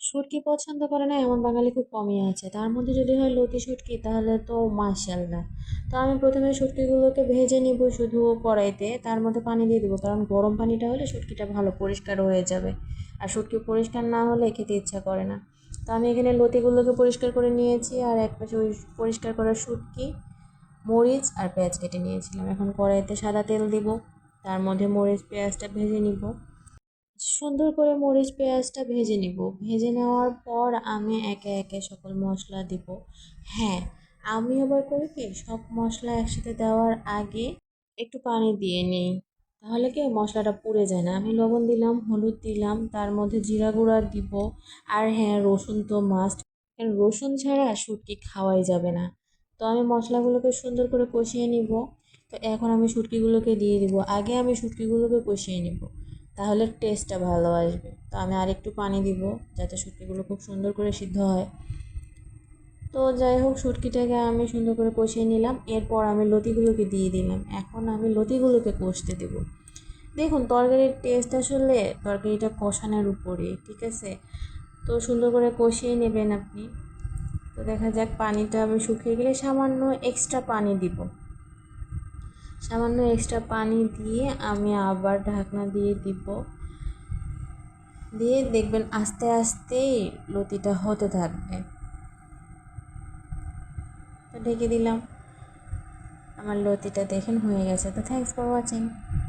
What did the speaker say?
শুটকি পছন্দ করে না এমন বাঙালি খুব কমই আছে, তার মধ্যে যদি হয় লতি শুটকি তাহলে তো মাশাআল্লাহ। তো আমি প্রথমে শুটকিগুলোকে ভেজে নিব শুধু কড়াইতে, তার মধ্যে পানি দিয়ে দেবো, কারণ গরম পানিটা হলে শুটকিটা ভালো পরিষ্কার হয়ে যাবে। আর শুটকি পরিষ্কার না হলে খেতে ইচ্ছা করে না। তো আমি এখানে লতিগুলোকে পরিষ্কার করে নিয়েছি, আর এক পাশে ওই পরিষ্কার করা শুটকি, মরিচ আর পেঁয়াজ কেটে নিয়েছিলাম। এখন কড়াইতে সাদা তেল দিব, তার মধ্যে মরিচ পেঁয়াজটা ভেজে নিব। সুন্দর করে মরিচ পেঁয়াজটা ভেজে নিব। ভেজে নেওয়ার পর আমি একে একে সকল মশলা দিব। হ্যাঁ, আমি আবার করি কি, সব মশলা একসাথে দেওয়ার আগে একটু পানি দিয়ে নিই, তাহলে কি মশলাটা পুড়ে যায় না। আমি লবণ দিলাম, হলুদ দিলাম, তার মধ্যে জিরা গুঁড়া দিব। আর হ্যাঁ, রসুন তো মাস্ট, কারণ রসুন ছাড়া শুটকি খাওয়াই যাবে না। তো আমি মশলাগুলোকে সুন্দর করে কষিয়ে নিব। তো এখন আমি শুটকিগুলোকে দিয়ে দিব, আগে আমি শুটকিগুলোকে কষিয়ে নিব, তাহলে টেস্টটা ভালো আসবে। তো আমি আরেকটু পানি দিব, যাতে শুটকিগুলো খুব সুন্দর করে সিদ্ধ হয়। তো যাই হোক, শুটকিটাকে আমি সুন্দর করে কষিয়ে নিলাম, এরপর আমি লতিগুলোকে দিয়ে দিলাম। এখন আমি লতিগুলোকে কষতে দেব। দেখুন, তরকারির টেস্ট আসলে তরকারিটা কষানোর উপরে, ঠিক আছে? তো সুন্দর করে কষিয়ে নেবেন আপনি। তো দেখা যাক, পানিটা আমি শুকিয়ে গেলে সামান্য এক্সট্রা পানি দিব। সামান্য এক্সট্রা পানি দিয়ে আমি আবার ঢাকনা দিয়ে দিব। দিয়ে দেখবেন আস্তে আস্তেই লতিটা হতে থাকবে। তো ঢেকে দিলাম। আমার লতিটা দেখেন হয়ে গেছে। তো থ্যাংকস ফর ওয়াচিং।